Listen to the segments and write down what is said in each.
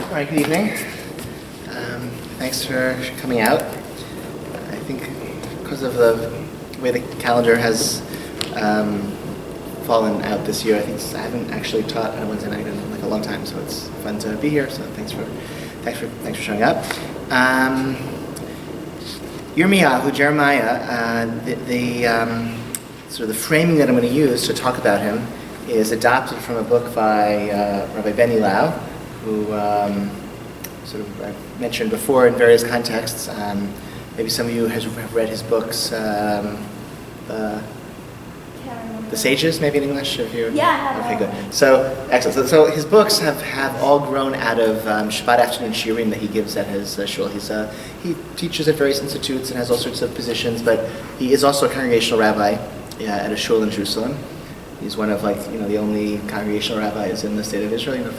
All right, good evening. Thanks for coming out. I think because of the way the calendar has fallen out this year, I haven't actually taught on a Wednesday night in like a long time, so it's fun to be here. So thanks for showing up. Yirmiyahu, Jeremiah, the sort of the framing that I'm going to use to talk about him is adopted from a book by Rabbi Benny Lau, who I've mentioned before in various contexts. Maybe some of you have read his books, The Sages, maybe in English? If you, yeah, I have. Okay, good. So, excellent. So his books have all grown out of Shabbat afternoon shiurim that he gives at his shul. He teaches at various institutes and has all sorts of positions, but he is also a congregational rabbi at a shul in Jerusalem. He's one of the only congregational rabbis in the state of Israel,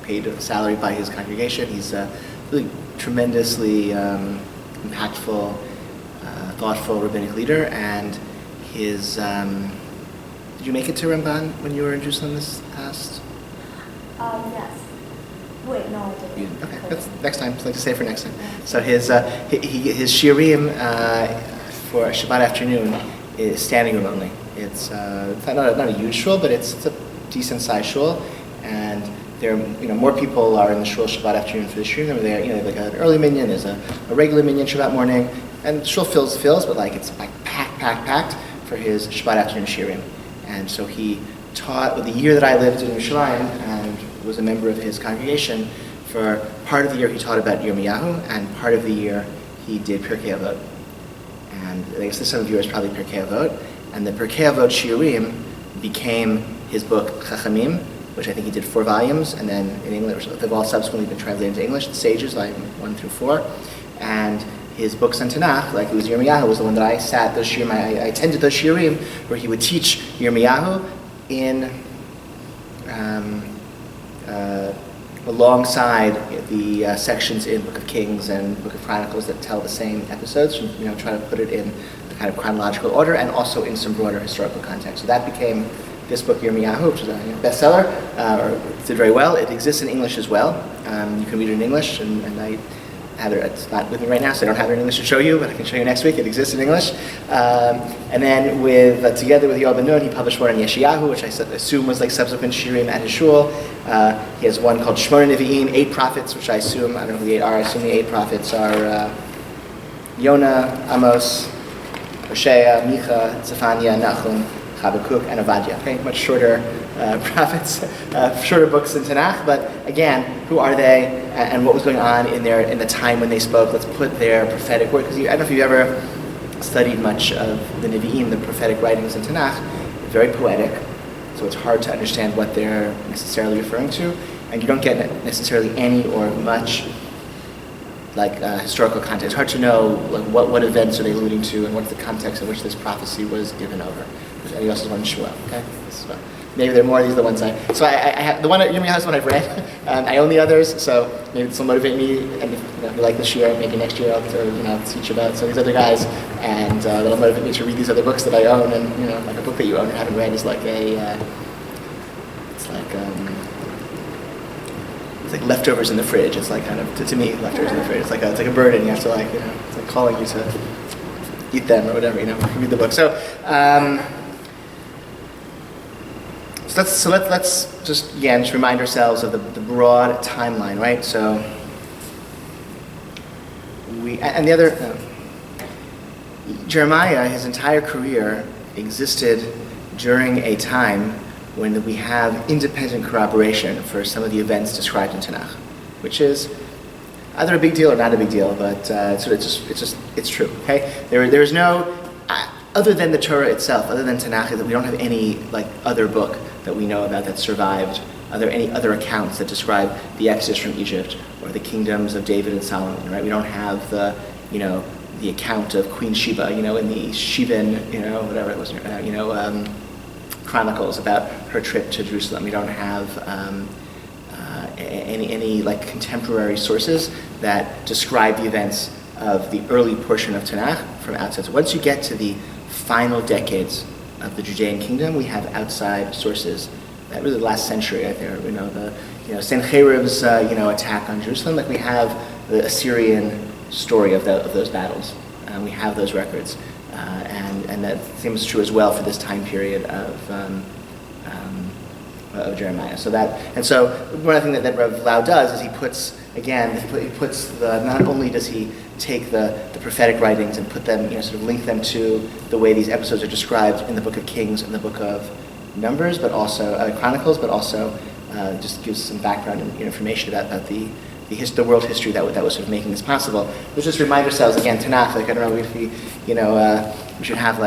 paid a salary by his congregation. He's a really tremendously impactful, thoughtful rabbinic leader, and his... did you make it to Ramban when you were in Jerusalem this past? Yes. Wait, no, I didn't. Okay, that's next time. I'd like to say for next time. So his shiurim for Shabbat afternoon is standing room only. It's not a huge shul, but it's a decent sized shul, and there more people are in the shul Shabbat afternoon for the shiurim. They like an early minyan, there's a regular minyan Shabbat morning, and the shul fills, but it's packed for his Shabbat afternoon shiurim. And so he taught the year that I lived in Yerushalayim and was a member of his congregation. For part of the year he taught about Yirmiyahu, and part of the year he did Pirkei Avot. And I guess some of you is probably Pirkei Avot. And the Pirkei Avot shiurim became his book Chachamim, which I think he did 4 volumes, and then in English they've all subsequently been translated into English. The Sages, volume 1 through 4, and his books on Tanakh, like it was Yirmiyahu, was the one that I sat those shiurim. I attended those shiurim where he would teach Yirmiyahu in alongside the sections in Book of Kings and Book of Chronicles that tell the same episodes. Try to put it in a kind of chronological order and also in some broader historical context. So that became this book Yirmiyahu, which is a bestseller. Did very well. It exists in English as well. You can read it in English, and I have it. It's not with me right now, so I don't have it in English to show you, but I can show you next week. It exists in English. And then together with Yoel Ben Nun, he published one on Yeshayahu, which I assume was like subsequent shiurim at his shul. He has one called Shmona Nevi'im, 8 prophets, which I don't know who the 8 are. I assume the 8 prophets are Yonah, Amos, Hosea, Micha, Zephaniah, Nahum, Habakkuk, and Obadiah. Okay, much shorter prophets, shorter books than Tanakh, but again, who are they and what was going on in the time when they spoke? Let's put their prophetic word, because I don't know if you've ever studied much of the Nevi'im, the prophetic writings in Tanakh. It's very poetic, so it's hard to understand what they're necessarily referring to, and you don't get necessarily any or much historical context. It's hard to know what events are they alluding to and what's the context in which this prophecy was given over. Anyone else's one in Shmuel, okay? Maybe there are more. These are the ones I have. The one at Yirmiyahu is the one I've read. I own the others, so maybe this will motivate me. And if you like this year, maybe next year I'll teach about some of these other guys, and that'll motivate me to read these other books that I own. And like a book that you own and haven't read is like it's like leftovers in the fridge. It's like kind of to me leftovers in the fridge. It's like a burden. You have to it's like calling you to eat them or whatever. Read the book. So. So let's just remind ourselves of the broad timeline, right? So Jeremiah, his entire career existed during a time when we have independent corroboration for some of the events described in Tanakh, which is either a big deal or not a big deal, but it's true. Okay, there is no other than the Torah itself, other than Tanakh, that we don't have any other book that we know about that survived. Are there any other accounts that describe the Exodus from Egypt or the kingdoms of David and Solomon? Right? We don't have the account of Queen Sheba, in the Sheban, whatever it was, Chronicles about her trip to Jerusalem. We don't have any contemporary sources that describe the events of the early portion of Tanakh from outside. So once you get to the final decades of the Judean kingdom, we have outside sources. That really the last century, I think, Sennacherib's attack on Jerusalem. Like we have the Assyrian story of those battles. We have those records, and that seems true as well for this time period of Jeremiah. So one of the things that Rav Lau does is he puts not only does he take the prophetic writings and put them, sort of link them to the way these episodes are described in the book of Kings and the book of Numbers, but also Chronicles, but also just gives some background and information about the world history that was sort of making this possible. Let's just remind ourselves again, Tanakh. Like I don't know if we should have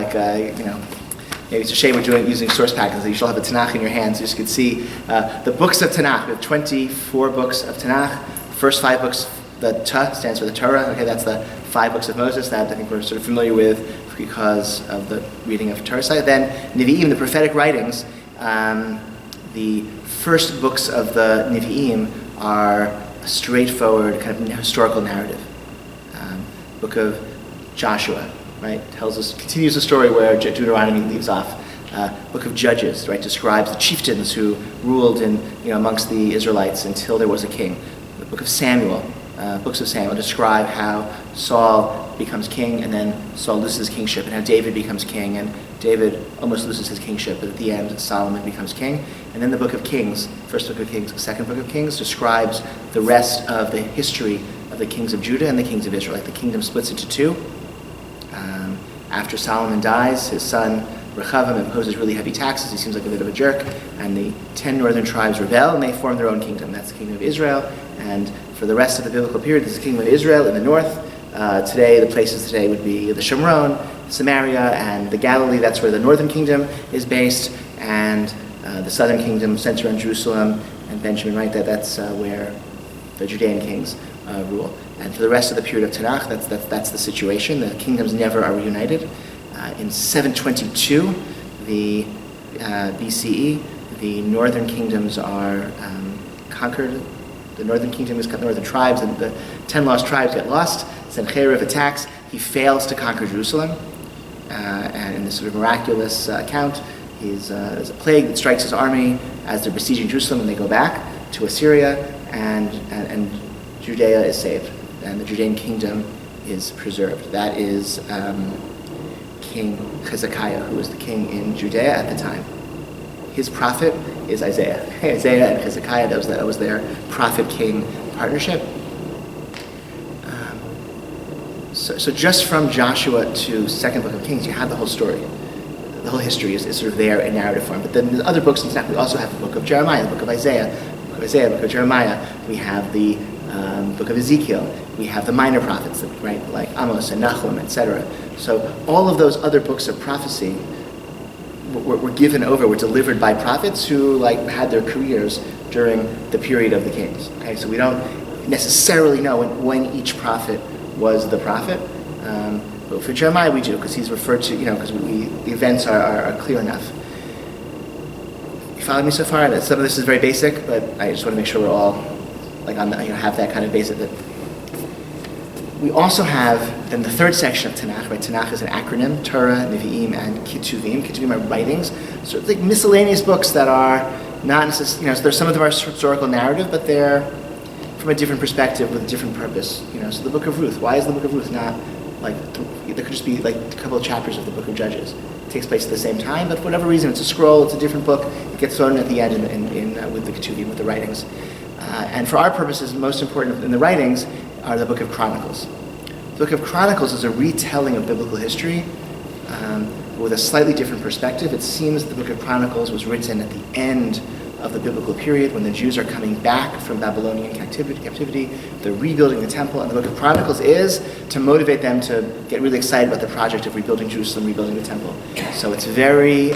maybe it's a shame we're using source packages. You should have a Tanakh in your hands. You just could see the books of Tanakh. We have 24 books of Tanakh. First 5 books, the Ta stands for the Torah. Okay, that's the 5 books of Moses that I think we're sort of familiar with because of the reading of Torah. Then Nevi'im, the prophetic writings. The first books of the Nevi'im are a straightforward kind of historical narrative. Book of Joshua, right, continues the story where Deuteronomy leaves off. Book of Judges, right, describes the chieftains who ruled amongst the Israelites until there was a king. The book of Samuel, books of Samuel describe how Saul becomes king and then Saul loses his kingship, and how David becomes king and David almost loses his kingship, but at the end Solomon becomes king. And then the book of Kings, first book of Kings, second book of Kings, describes the rest of the history of the kings of Judah and the kings of Israel. Like the kingdom splits into 2. After Solomon dies, his son Rechavam imposes really heavy taxes. He seems like a bit of a jerk, and the 10 northern tribes rebel and they form their own kingdom. That's the kingdom of Israel. And for the rest of the biblical period, there's the kingdom of Israel in the north. Today, the places today would be the Shomron, Samaria, and the Galilee. That's where the northern kingdom is based, and the southern kingdom centers around Jerusalem and Benjamin. Right, that's where the Judean kings rule. And for the rest of the period of Tanakh, that's the situation. The kingdoms never are reunited. In 722, the BCE, the northern kingdoms are conquered. The northern kingdom is cut. The northern tribes and the 10 lost tribes get lost. Sennacherib attacks. He fails to conquer Jerusalem, and in this sort of miraculous account, there's a plague that strikes his army as they're besieging Jerusalem, and they go back to Assyria, and Judea is saved, and the Judean kingdom is preserved. That is King Hezekiah, who was the king in Judea at the time. His prophet is Isaiah. Isaiah and Hezekiah, that was their prophet-king partnership. So just from Joshua to second book of Kings, you have the whole story. The whole history is sort of there in narrative form. But then the other books in Tanakh, we also have the book of Jeremiah, the book of Isaiah, the book of Jeremiah. We have the book of Ezekiel. We have the minor prophets, right, like Amos and Nahum, etc. So all of those other books of prophecy were given over, were delivered by prophets who had their careers during the period of the kings. Okay, so we don't necessarily know when each prophet was the prophet, but for Jeremiah we do, because he's referred to, because the events are clear enough. You followed me so far? Some of this is very basic, but I just want to make sure we're all have that kind of basic. That we also have then the third section of Tanakh. Right, Tanakh is an acronym: Torah, Nevi'im, and Ketuvim. Ketuvim are writings, sort of like miscellaneous books that are not necessarily, there's some of them are historical narrative, but they're from a different perspective with a different purpose. So the book of Ruth. Why is the book of Ruth not there could just be a couple of chapters of the book of Judges? It takes place at the same time, but for whatever reason, it's a scroll. It's a different book. It gets thrown at the end with the Ketuvim, with the writings. And for our purposes, most important in the writings are the book of Chronicles. The book of Chronicles is a retelling of biblical history with a slightly different perspective. It seems the book of Chronicles was written at the end of the biblical period when the Jews are coming back from Babylonian captivity. They're rebuilding the temple, and the book of Chronicles is to motivate them to get really excited about the project of rebuilding Jerusalem, rebuilding the temple. So it's very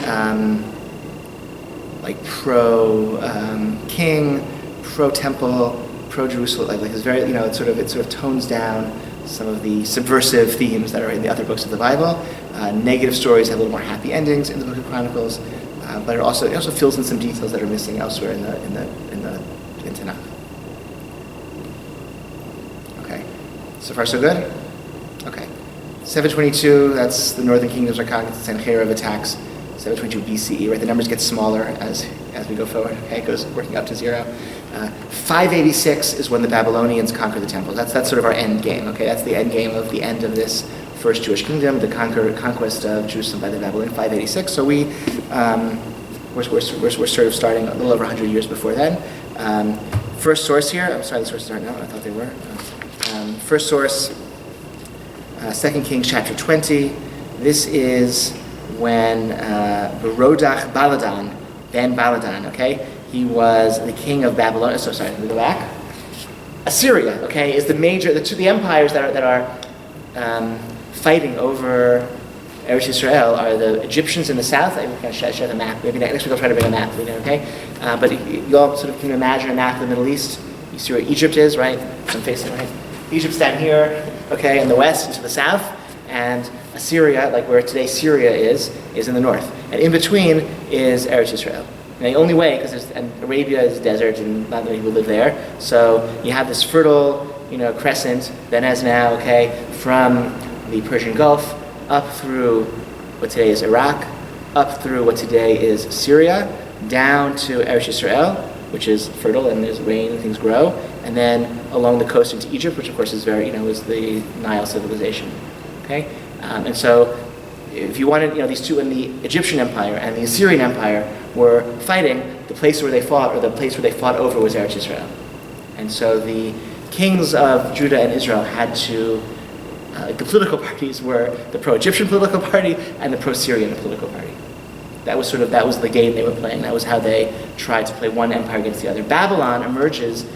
pro-king, pro-temple, pro-Jerusalem. It's very, it sort of tones down some of the subversive themes that are in the other books of the Bible. Negative stories have a little more happy endings in the book of Chronicles, but it also fills in some details that are missing elsewhere in Tanakh. Okay, so far so good. Okay, 722. That's the northern kingdoms are conquered. Sennacherib attacks. 722 BCE. Right, the numbers get smaller as we go forward. Okay, it goes working up to 0. 586 is when the Babylonians conquer the temple. That's sort of our end game. Okay, that's the end game of the end of this first Jewish kingdom, the conquest of Jerusalem by the Babylonians, 586. So we're sort of starting a little over 100 years before then. First source here. I'm sorry, the sources aren't out. I thought they were. First source, 2 Kings chapter 20. This is when Berodach Baladan, Ben Baladan, okay? He was the king of Babylon. So sorry, let me go back. Assyria, okay, is the empires that are fighting over Eretz Yisrael are the Egyptians in the south. I'm going to share the map. Maybe next week I'll try to bring a map, okay? But you all sort of can imagine a map of the Middle East. You see where Egypt is, right? I'm facing, right? Egypt's down here, okay, in the west and to the south. And Assyria, like where today Syria is in the north. And in between is Eretz Yisrael. And the only way, because Arabia is desert and not many people live there, so you have this fertile, crescent, then as now, okay, from the Persian Gulf up through what today is Iraq, up through what today is Syria, down to Eretz Yisrael, which is fertile and there's rain and things grow, and then along the coast into Egypt, which of course is is the Nile civilization. Okay, and so if you wanted, these two in the Egyptian Empire and the Assyrian Empire were fighting, the place where they fought, or the place where they fought over, was Eretz Yisrael. And so the kings of Judah and Israel had to, the political parties were the pro-Egyptian political party and the pro-Syrian political party. That was the game they were playing. That was how they tried to play one empire against the other. Babylon emerges,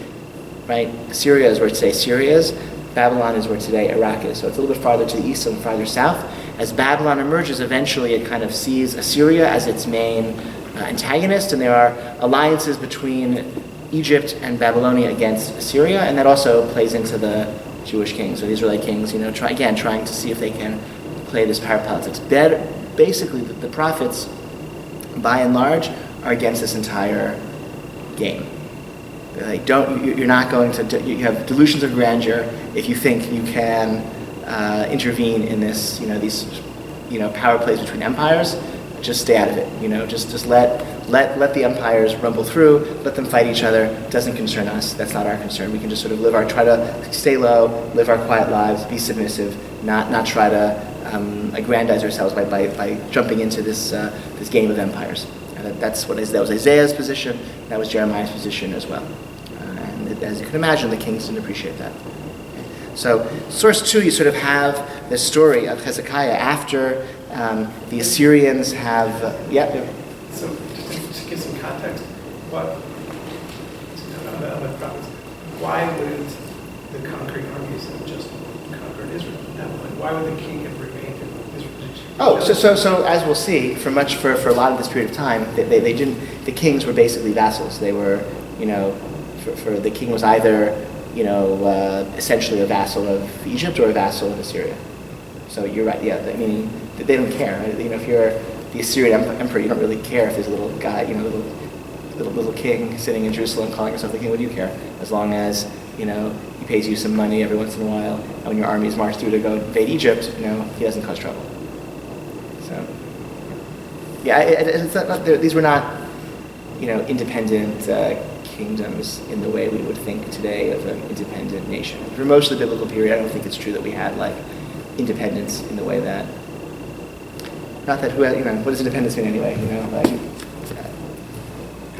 right? Syria is where today Syria is. Babylon is where today Iraq is. So it's a little bit farther to the east and farther south. As Babylon emerges, eventually it kind of sees Assyria as its main antagonist, and there are alliances between Egypt and Babylonia against Assyria, and that also plays into the Jewish kings, or the Israelite kings, trying to see if they can play this power politics. Basically, the prophets, by and large, are against this entire game. They're like, you're not going to, you have delusions of grandeur if you think you can intervene in this, these, power plays between empires. Just stay out of it, just let the empires rumble through, let them fight each other. It doesn't concern us. That's not our concern. We can just sort of try to stay low, live our quiet lives, be submissive, not try to aggrandize ourselves by jumping into this game of empires. That was Isaiah's position. That was Jeremiah's position as well. And as you can imagine, the kings didn't appreciate that. So, source 2, you sort of have this story of Hezekiah after the Assyrians have. So, just to give some context, why wouldn't the conquering armies have just conquered Israel at that point? Why would the king have remained in Israel? So as we'll see, for a lot of this period of time, they didn't. The kings were basically vassals. They were, for the king was either, essentially a vassal of Egypt or a vassal of Assyria. So you're right. Yeah, I mean, they don't care. If you're the Assyrian emperor, you don't really care if there's a little guy, little king sitting in Jerusalem calling himself the king. What do you care? As long as he pays you some money every once in a while, and when your armies march through to go invade Egypt, he doesn't cause trouble. So, these were not, independent kingdoms in the way we would think today of an independent nation. For most of the biblical period, I don't think it's true that we had independence in the way that. Not that what does independence mean anyway?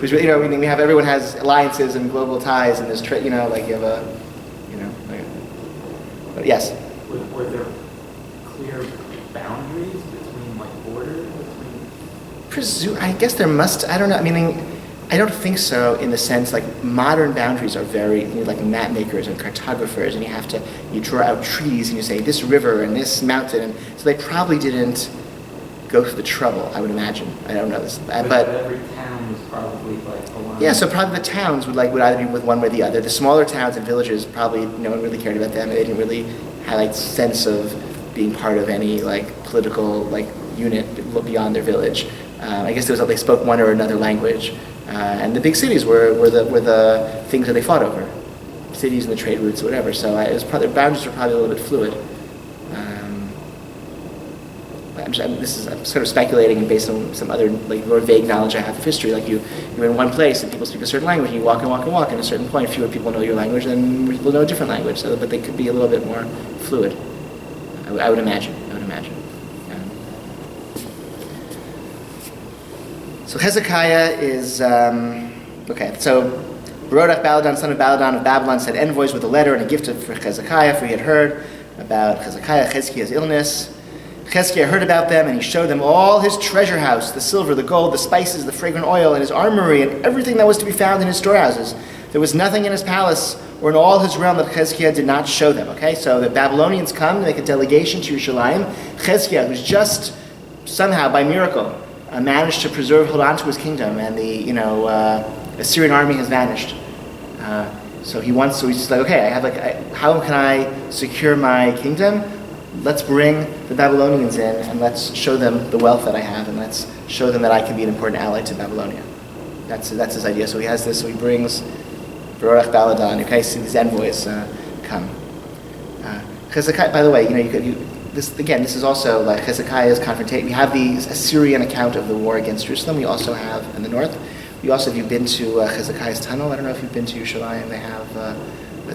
Everyone has alliances and global ties, and there's you have a, But yes. Were there clear boundaries between borders between? I guess there must. I don't know. I don't think so in the sense modern boundaries are very map makers and cartographers, and you draw out trees and you say this river and this mountain, and so they probably didn't go through the trouble. I would imagine. I don't know this, but every town was probably aligned. Yeah, so probably the towns would either be with one or the other. The smaller towns and villages probably no one really cared about them. They didn't really have sense of being part of any political unit beyond their village. I guess they spoke one or another language. And the big cities were the things that they fought over, cities and the trade routes or whatever. So the boundaries were probably a little bit fluid. I'm sort of speculating based on some other like more vague knowledge I have of history. Like you're in one place and people speak a certain language, and you walk and walk and walk. And at a certain point, fewer people know your language than people know a different language. So, but they could be a little bit more fluid. I would imagine. Yeah. So Hezekiah is okay. So Barodach Baladan, son of Baladan of Babylon, sent envoys with a letter and a gift for Hezekiah, for he had heard about Hezekiah's illness. Hezekiah heard about them, and he showed them all his treasure house, the silver, the gold, the spices, the fragrant oil, and his armory, and everything that was to be found in his storehouses. There was nothing in his palace or in all his realm that Hezekiah did not show them. Okay, so the Babylonians come, they make a delegation to Yerushalayim. Hezekiah, who's just somehow by miracle managed to hold on to his kingdom, and the Assyrian army has vanished. So he's just like, okay, how can I secure my kingdom? Let's bring the Babylonians in, and let's show them the wealth that I have, and let's show them that I can be an important ally to Babylonia. That's his idea. So he has this. So he brings Barodach Baladan. Okay, so these envoys come. Hezekiah, by the way, this is also like Hezekiah's confrontation. We have the Assyrian account of the war against Jerusalem. We also have in the north. We also, if you've been to Hezekiah's tunnel, I don't know if you've been to Yerushalayim, they have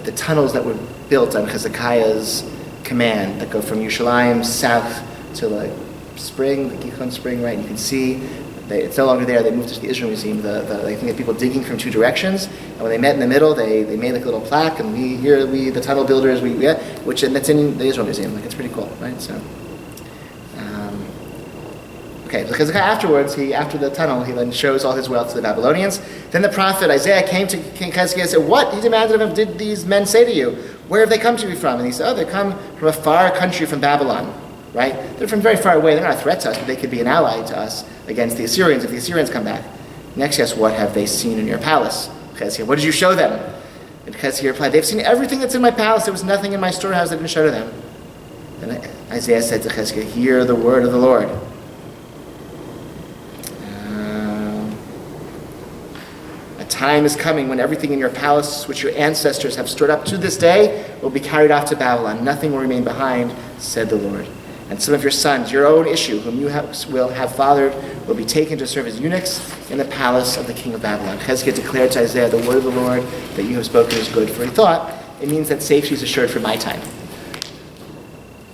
the tunnels that were built on Hezekiah's command that go from Yerushalayim south to like Spring, the Gihon Spring, right? And you can see it's no longer there. They moved to the Israel Museum. I think people digging from two directions, and when they met in the middle, they made like a little plaque, and we the tunnel builders, that's in the Israel Museum. Like it's pretty cool, right? So. Okay, because afterwards, after the tunnel, he then shows all his wealth to the Babylonians. Then the prophet Isaiah came to King Hezekiah and said, "What?" He demanded of him, "Did these men say to you? Where have they come to you from?" And he said, "Oh, they come from a far country, from Babylon." Right? They're from very far away. They're not a threat to us, but they could be an ally to us against the Assyrians if the Assyrians come back. Next, he asked, "What have they seen in your palace?" Hezekiah, "What did you show them?" And Hezekiah replied, "They've seen everything that's in my palace. There was nothing in my storehouse that I didn't show to them." And Isaiah said to Hezekiah, "Hear the word of the Lord. Time is coming when everything in your palace, which your ancestors have stored up to this day, will be carried off to Babylon. Nothing will remain behind, said the Lord. And some of your sons, your own issue, whom you will have fathered, will be taken to serve as eunuchs in the palace of the king of Babylon." Hezekiah declared to Isaiah, "The word of the Lord that you have spoken is good." For he thought, it means that safety is assured for my time.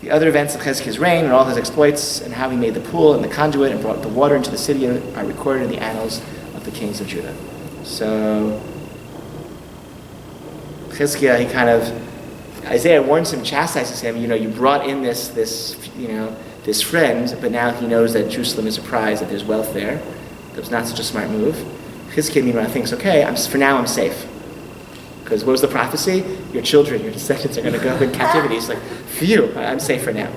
The other events of Hezekiah's reign and all his exploits and how he made the pool and the conduit and brought the water into the city are recorded in the annals of the kings of Judah. So Hezekiah, Isaiah warns him, chastises him. You brought in this friend, but now he knows that Jerusalem is a prize, that there's wealth there. That was not such a smart move. Hezekiah, meanwhile, thinks, okay, for now I'm safe. Because what was the prophecy? Your children, your descendants are going to go in captivity. It's like, phew, I'm safe for now.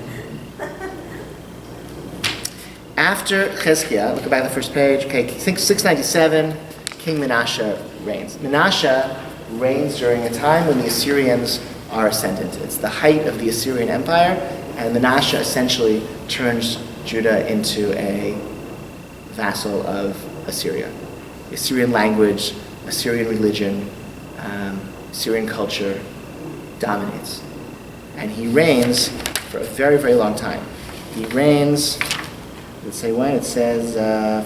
After Hezekiah, look back at the first page. Okay, 697. King Manasseh reigns. Manasseh reigns during a time when the Assyrians are ascendant. It's the height of the Assyrian Empire, and Manasseh essentially turns Judah into a vassal of Assyria. The Assyrian language, Assyrian religion, Assyrian culture dominates. And he reigns for a very, very long time. He reigns, let's say when? It says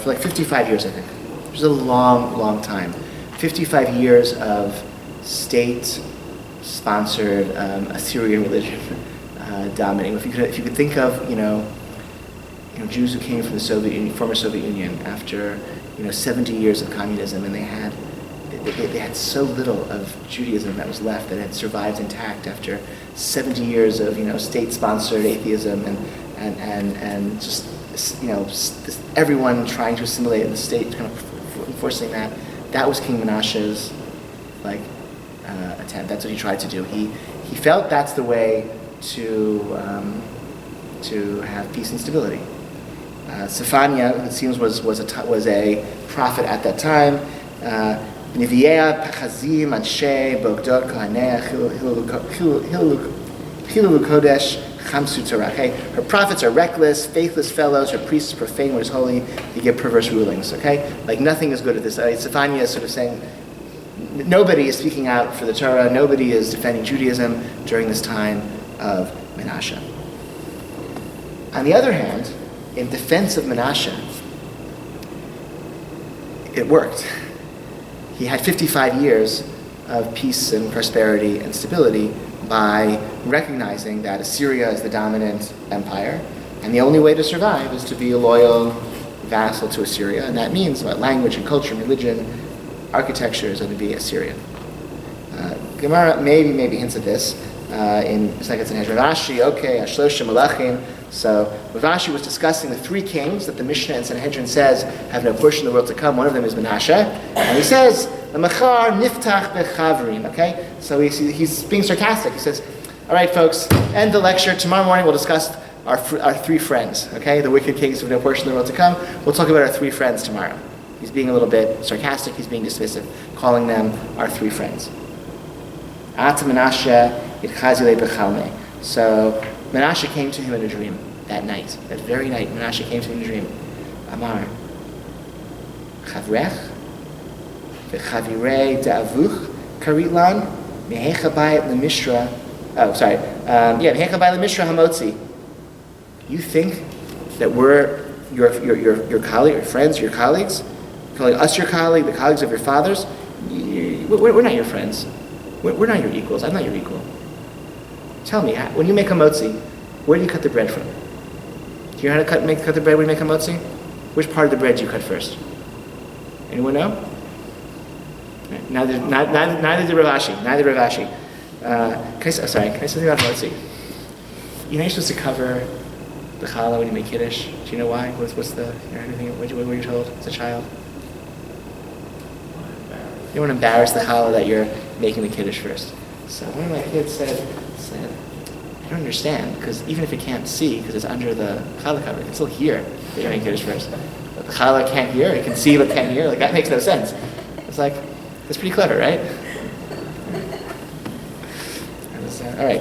for like 55 years, I think. It was a long, long time. 55 years of state-sponsored Assyrian religion dominating. If you could think of, Jews who came from the former Soviet Union after, 70 years of communism, and they had so little of Judaism that was left that had survived intact after 70 years of, state-sponsored atheism and just, everyone trying to assimilate in the state, kind of enforcing that. That was King Manasseh's attempt. That's what he tried to do. He felt that's the way to have peace and stability. Zephaniah, it seems, was a prophet at that time. Nevi'ah, Pachazim, Anshe, Bogdod, Kohaneh, Hilulu Kodesh, Chamsu Torah. Okay? Her prophets are reckless, faithless fellows. Her priests profane what is holy. They give perverse rulings. Okay, nothing is good at this. Zephaniah is sort of saying nobody is speaking out for the Torah. Nobody is defending Judaism during this time of Manasseh. On the other hand, in defense of Menashe, it worked. He had 55 years of peace and prosperity and stability by recognizing that Assyria is the dominant empire, and the only way to survive is to be a loyal vassal to Assyria, and that means what? Language and culture and religion, architecture is going to be Assyrian. Gemara maybe hints at this in Second Sanhedrin. Rashi, okay, Ashloshim Malachim. So Rashi was discussing the three kings that the Mishnah and Sanhedrin says have no portion of the world to come. One of them is Menashe, and he says Lamachar Niftach Bechavrim. Okay, so he's being sarcastic. He says, "All right, folks, end the lecture. Tomorrow morning we'll discuss our three friends. Okay, the wicked kings have no portion of the world to come. We'll talk about our three friends tomorrow." He's being a little bit sarcastic. He's being dismissive, calling them our three friends. Ata Menashe Itchazile Bechalme. So Menashe came to him in a dream that night. That very night, Menashe came to him in a dream. Amar, Chavrech, v'chavirei da'avuch karitlan, mehecha bayit l'mishra. Mehecha bayit l'mishra hamotzi. You think that we're your colleague, your friends, your colleagues, calling us your colleague, the colleagues of your fathers? We're not your friends. We're not your equals. I'm not your equal. Tell me, when you make a motzi, where do you cut the bread from? Do you know how to cut the bread when you make a motzi? Which part of the bread do you cut first? Anyone know? Neither did Ravashi. Can I say something about motzi? You know you're supposed to cover the challah when you make kiddush. Do you know why? What were you told as a child? You don't want to embarrass the challah that you're making the kiddush first. So one of my kids said, I don't understand, because even if it can't see, because it's under the challah cover, it can still hear that you're making kiddush first. But the challah can't hear, it can see but can't hear. Like, that makes no sense. It's like, that's pretty clever, right? All right.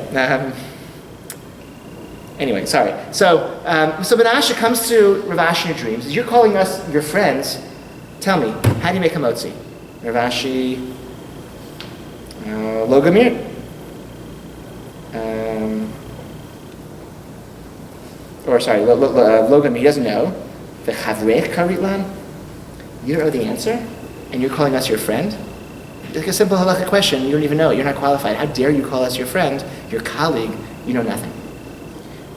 Anyway, sorry. So Menashe comes to Ravashi in dreams. You're calling us your friends. Tell me, how do you make a motzi? Ravashi, Logamir. Logamir, he doesn't know. V'chavrech karitlan. You don't know the answer, and you're calling us your friend? It's like a simple halakha question. You don't even know. You're not qualified. How dare you call us your friend, your colleague? You know nothing.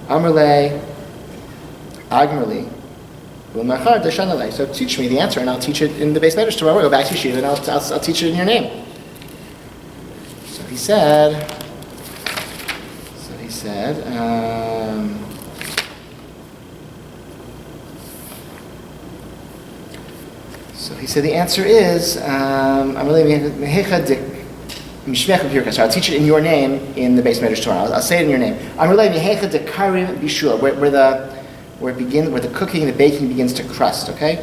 Amrle, Agmerli, L'machar Deshanalei. So teach me the answer, and I'll teach it in the Beit Midrash tomorrow. We'll go back to Yeshiva, and I'll teach it in your name. So he said. The answer is so I'll teach it in your name in the Beit Midrash tomorrow. I'll say it in your name. Where the cooking, the baking begins to crust. Okay,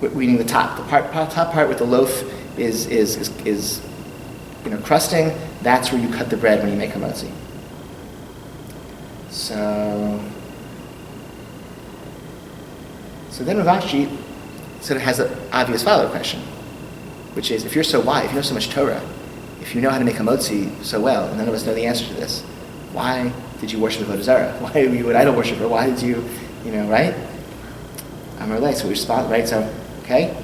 reading the top, top part with the loaf is crusting. That's where you cut the bread when you make a motzi. So then Ravashi sort of has an obvious follow-up question, which is, if you're so wise, if you know so much Torah, if you know how to make a motzi so well, and none of us know the answer to this, why did you worship Avodah Zarah? Why would idol worshiper? Why did you, right? Amarle, so we respond, right? So, okay.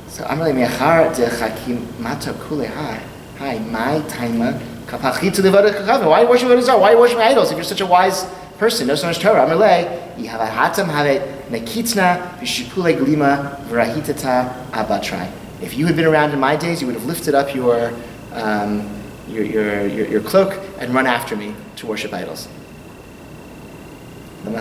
So Amarle me'achar de'chakim mato kule hi my taima kapachitu levadah kachavim. Why worship Avodah Zarah? Why worship idols if you're such a wise person? Know so much Torah. Amarle yihavahatam havet nekitna v'shipule glima v'rahitata abatrai. If you had been around in my days, you would have lifted up your cloak and run after me to worship idols. So the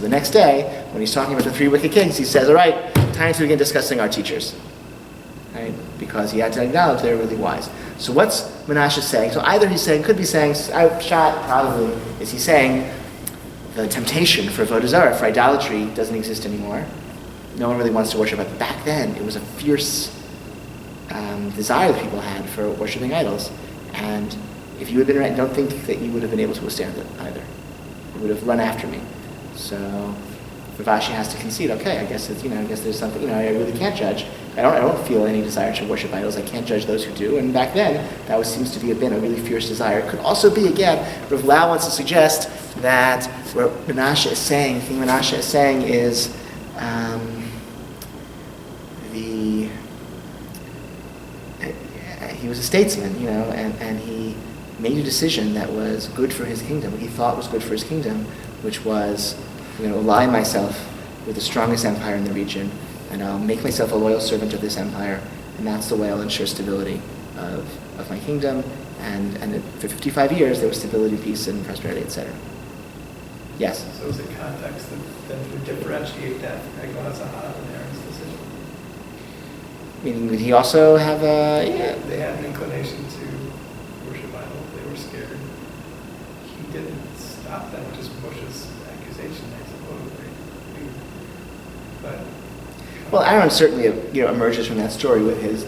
next day, when he's talking about the three wicked kings, he says, all right, time to begin discussing our teachers. Right? Because he had to acknowledge they were really wise. So what's Menashe saying? So either could be saying, probably, is he saying the temptation for Avodah Zarah, for idolatry, doesn't exist anymore. No one really wants to worship, but back then it was a fierce desire that people had for worshiping idols, and if you had been around, don't think that you would have been able to withstand it either. You would have run after me. So Ravashi has to concede. Okay, I guess there's something. I really can't judge. I don't feel any desire to worship idols. I can't judge those who do. And back then, that seems to have been a really fierce desire. It could also be, again, Rav Lau wants to suggest that what King Menashe is saying is he was a statesman, and he made a decision that was good for his kingdom, what he thought was good for his kingdom, which was, I'm going to align myself with the strongest empire in the region, and I'll make myself a loyal servant of this empire, and that's the way I'll ensure stability of my kingdom, and for 55 years there was stability, peace, and prosperity, etc. Yes? So is it context that would differentiate that from Eglon Zahav and Aaron's decision? Meaning, did he also have a... Yeah. They had an inclination to worship idols. They were scared. He didn't stop them, just Bush's accusation, I suppose. But well, Aaron certainly, emerges from that story with his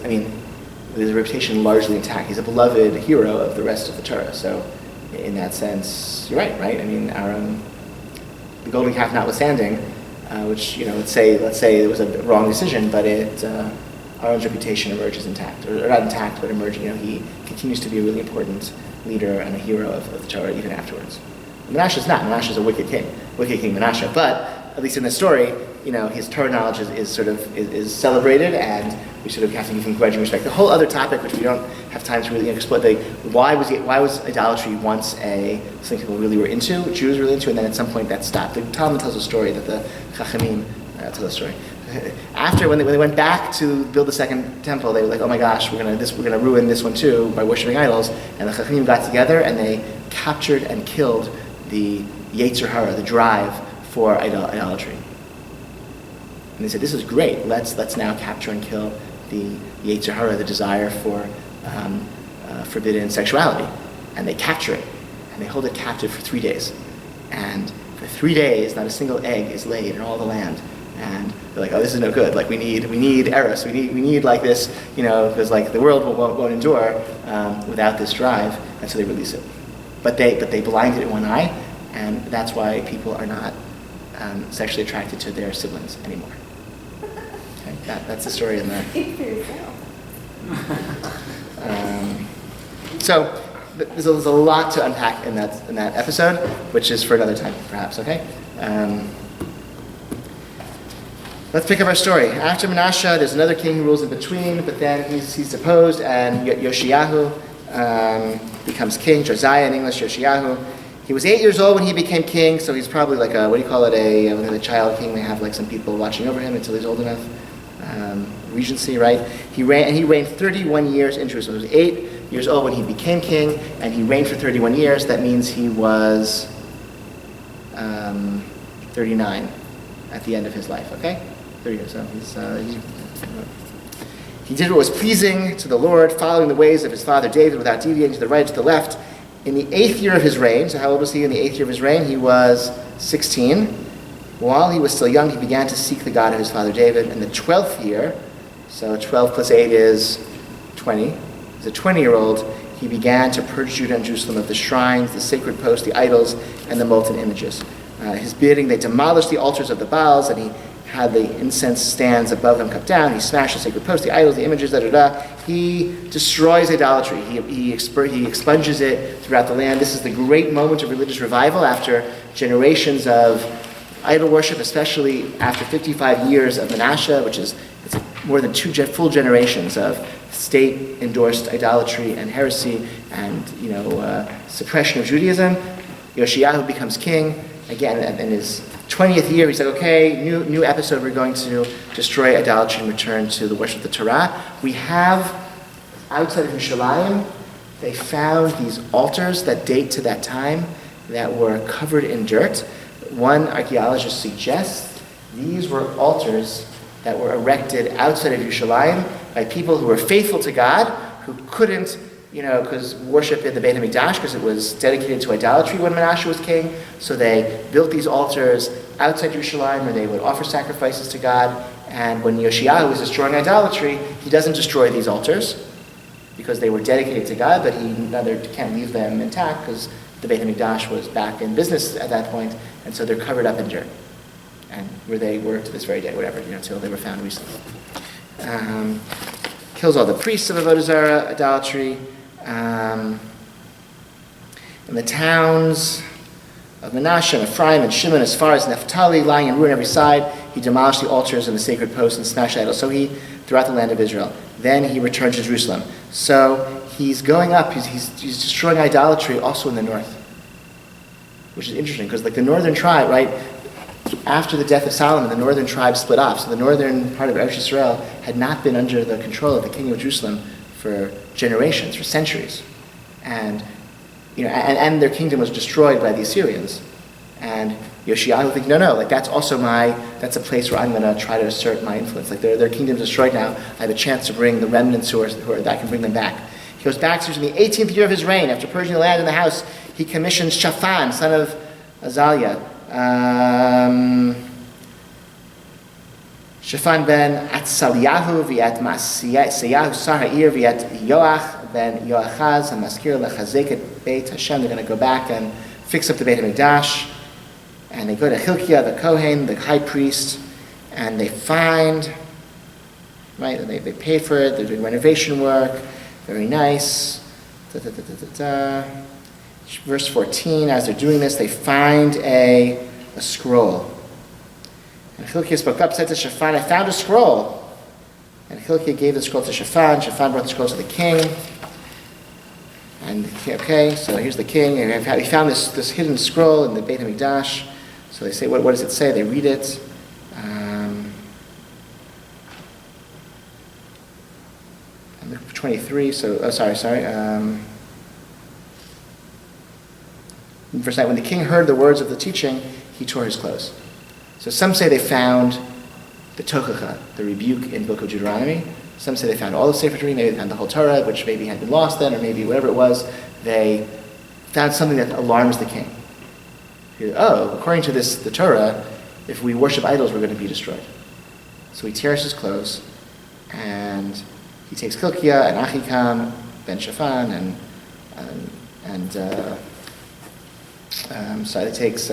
reputation largely intact. He's a beloved hero of the rest of the Torah. So, in that sense, you're right? I mean, Aaron, the golden calf notwithstanding, which let's say it was a wrong decision, but Aaron's reputation emerges intact, or not intact, but emerging. He continues to be a really important leader and a hero of the Torah even afterwards. Menashe is not. Menashe is a wicked king Menashe. But at least in this story, his Torah knowledge is celebrated, and we sort of have to give him grudging respect. The whole other topic, which we don't have time to really explore, why was idolatry once something people really were into, Jews were really into, and then at some point that stopped. The Talmud tells a story that the Chachamim tell a story. After, when they went back to build the second temple, they were like, oh my gosh, we're gonna ruin this one too by worshiping idols. And the Chachamim got together and they captured and killed the Yetzer Hara, the drive for idolatry. And they said, this is great. Let's now capture and kill the Yetzer Hara, the desire for forbidden sexuality. And they capture it and they hold it captive for 3 days. And for 3 days, not a single egg is laid in all the land. And they're like, oh, this is no good. Like, we need Eros. We need like this, because like the world won't endure without this drive. And so they release it. But they blinded it one eye, and that's why people are not sexually attracted to their siblings anymore. Okay? That's the story in there. Speak for yourself. So there's a lot to unpack in that episode, which is for another time, perhaps. Okay. Let's pick up our story. After Menashe, there's another king who rules in between, but then he's deposed, and Yoshiyahu becomes king. Josiah in English, Yoshiyahu. He was 8 years old when he became king, so he's probably like a child king. They have like some people watching over him until he's old enough. Regency, right? He reigned 31 years in Jerusalem. He was 8 years old when he became king, and he reigned for 31 years. That means he was 39 at the end of his life. Okay. 30 years. So he did what was pleasing to the Lord, following the ways of his father David without deviating to the right or to the left. In the 8th year of his reign, so how old was he in the 8th year of his reign? He was 16. While he was still young, he began to seek the God of his father David. In the 12th year, so 12 plus 8 is 20. As a 20-year-old, he began to purge Judah and Jerusalem of the shrines, the sacred posts, the idols, and the molten images. His bidding, they demolished the altars of the Baals, and he had the incense stands above them cut down. He smashed the sacred posts, the idols, the images, He destroys idolatry. He expunges it throughout the land. This is the great moment of religious revival after generations of idol worship, especially after 55 years of Menashe, which is more than two full generations of state-endorsed idolatry and heresy and suppression of Judaism. Yoshiyahu becomes king. Again, in his 20th year, he's like, okay, new episode, we're going to destroy idolatry and return to the worship of the Torah. We have, outside of Yerushalayim, they found these altars that date to that time that were covered in dirt. One archaeologist suggests these were altars that were erected outside of Yerushalayim by people who were faithful to God, who couldn't because worship in the Beit HaMikdash, because it was dedicated to idolatry when Menashe was king. So they built these altars outside Yerushalayim where they would offer sacrifices to God. And when Yoshiyahu was destroying idolatry, he doesn't destroy these altars because they were dedicated to God, but he can't leave them intact because the Beit HaMikdash was back in business at that point, and so they're covered up in dirt. And where they were to this very day, whatever, until they were found recently. kills all the priests of Avodah Zarah, idolatry. In the towns of Menashe and Ephraim and Shimon, as far as Naphtali, lying in ruin on every side, he demolished the altars and the sacred posts and smashed idols. So he, throughout the land of Israel. Then he returned to Jerusalem. So he's going up, he's destroying idolatry also in the north. Which is interesting, because like the northern tribe, right, after the death of Solomon, the northern tribe split off. So the northern part of Eretz Yisrael had not been under the control of the king of Jerusalem for generations, for centuries. And and their kingdom was destroyed by the Assyrians. And Yoshiyahu thinks, no, like that's a place where I'm going to try to assert my influence. Like their kingdom's destroyed now. I have a chance to bring the remnants who are that I can bring them back. He goes back to the 18th year of his reign. After purging the land and the house, he commissions Shaphan, son of Azaliah. Shaphan ben Atzaliyahu v'at Maaseyahu sar ha'ir v'at Yoach ben Yoachaz ha'maskir lechazek et Beit Hashem. They're going to go back and fix up the Beit HaMikdash. And they go to Hilkiah, the Kohen, the high priest, and they find, right, and they pay for it, they're doing renovation work, very nice. Verse 14, as they're doing this, they find a scroll. And Hilkiah spoke up, said to Shaphan, I found a scroll. And Hilkiah gave the scroll to Shaphan. Shaphan brought the scroll to the king. And, okay, so here's the king. And he found this hidden scroll in the Beit HaMikdash. So they say, what does it say? They read it. 23, verse 9, when the king heard the words of the teaching, he tore his clothes. So some say they found the Tochacha, the rebuke in book of Deuteronomy. Some say they found all the Sefer Torah, maybe they found the whole Torah, which maybe had been lost then, or maybe whatever it was. They found something that alarms the king. According to the Torah, if we worship idols, we're going to be destroyed. So he tears his clothes, and he takes Hilkiah and Achikam, ben Shaphan, and it takes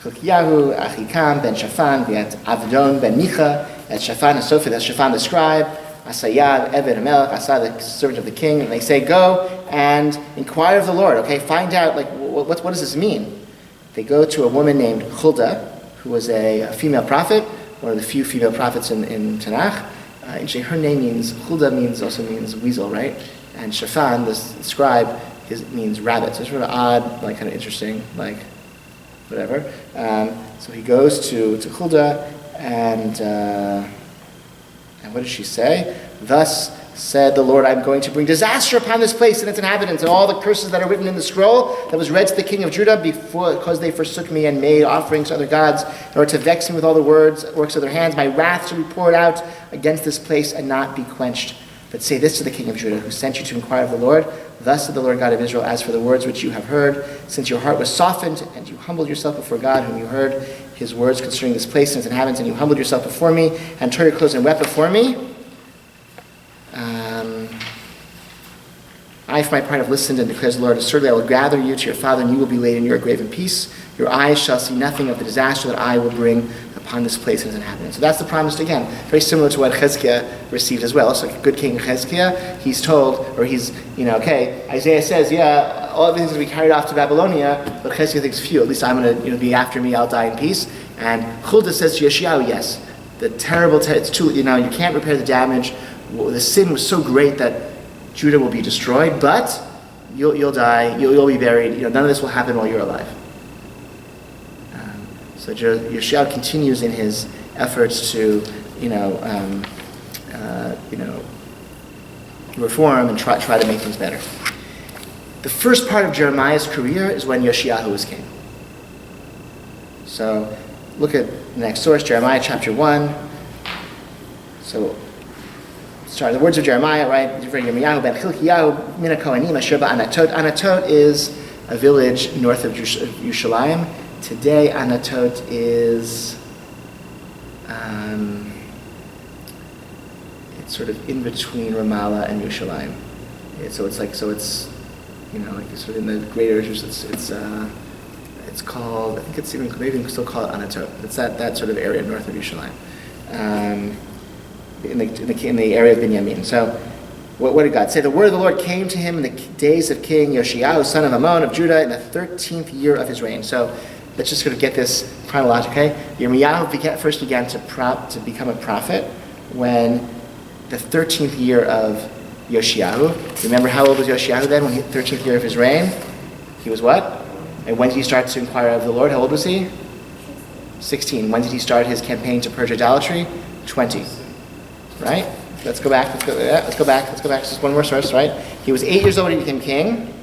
Hilkiyahu, Achikam, ben Shaphan, v'at Avdon, ben Micha, at Shaphan HaSofet, that's Shaphan the scribe, Asayad, Eved HaMelech, Asa, the servant of the king, and they say, go and inquire of the Lord, okay, find out, like, what does this mean? They go to a woman named Huldah, who was a female prophet, one of the few female prophets in Tanakh. Actually, her name Huldah also means weasel, right? And Shaphan, the scribe, means rabbit. So it's sort of odd, like kind of interesting, like whatever. So he goes to Huldah, and what does she say? Thus said the Lord, I'm going to bring disaster upon this place and its inhabitants, and all the curses that are written in the scroll that was read to the king of Judah because they forsook me and made offerings to other gods in order to vex me with all the works of their hands. My wrath shall be poured out against this place and not be quenched. But say this to the king of Judah, who sent you to inquire of the Lord. Thus said the Lord God of Israel, as for the words which you have heard, since your heart was softened and you humbled yourself before God, whom you heard his words concerning this place and its inhabitants, and you humbled yourself before me and tore your clothes and wept before me, I, for my part, have listened, and declares the Lord, assuredly I will gather you to your father, and you will be laid in your grave in peace. Your eyes shall see nothing of the disaster that I will bring upon this place and its inhabitants. So that's the promise, again, very similar to what Hezekiah received as well. So like a good king Hezekiah, he's told, or he's, Isaiah says, all of these will be carried off to Babylonia, but Hezekiah thinks, phew, at least I'm going to be after me, I'll die in peace. And Huldah says to Yeshayahu, yes, the terrible, it's too, you can't repair the damage. The sin was so great that Judah will be destroyed, but you'll die, you'll be buried. None of this will happen while you're alive. So Yeshayahu continues in his efforts to, reform and try to make things better. The first part of Jeremiah's career is when Yeshayahu was king. So look at the next source, Jeremiah chapter 1. So, the words of Jeremiah, right? Yirmiyahu ben Hilkiyahu min haKohanim asher ba'Anatot. Anatot is a village north of Yerushalayim. Today, Anatot is it's sort of in between Ramallah and Yerushalayim. It's sort of in the greater. It's It's called, I think it's even, maybe you can still call it Anatot. It's that sort of area north of Yerushalayim, in the area of Binyamin. So, what did God say? The word of the Lord came to him in the days of King Yoshiyahu, son of Ammon of Judah, in the 13th year of his reign. So, let's just sort of get this chronologically. Yirmiyahu first began to become a prophet when the 13th year of Yoshiyahu. Remember how old was Yoshiyahu then, when 13th year of his reign? He was what? And when did he start to inquire of the Lord? How old was he? 16. When did he start his campaign to purge idolatry? 20. Right? Let's go back. Let's go back. Just one more source, right? He was 8 years old when he became king.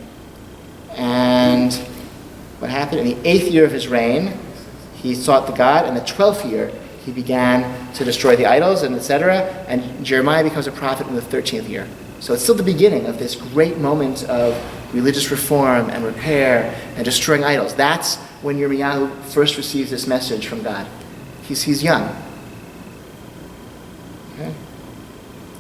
And what happened? In the 8th year of his reign, he sought the God. In the 12th year, he began to destroy the idols and etc. And Jeremiah becomes a prophet in the 13th year. So it's still the beginning of this great moment of religious reform and repair and destroying idols. That's when Yirmiyahu first receives this message from God. He's young. Okay?